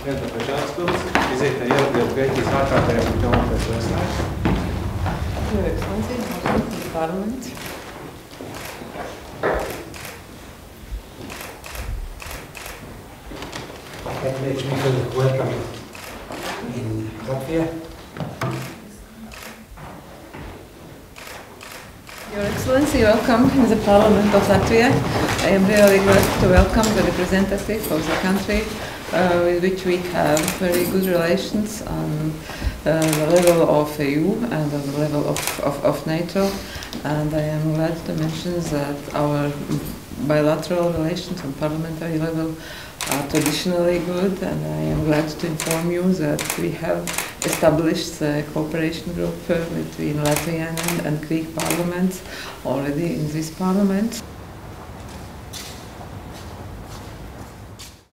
Viens no Žānspils, vizītē ieradījās Grieķijas ārkārtējais diplomātais vēstnieks. Your Excellency, welcome to the Parliament. That makes me feel welcome in Latvia. Your Excellency, welcome in the Parliament of Latvia. I am really glad to welcome the representative of the country with which we have very good relations on the level of EU and on the level of NATO. And I am glad to mention that our bilateral relations on parliamentary level are traditionally good, and I am glad to inform you that we have established a cooperation group between Latvian and Greek parliaments already in this parliament.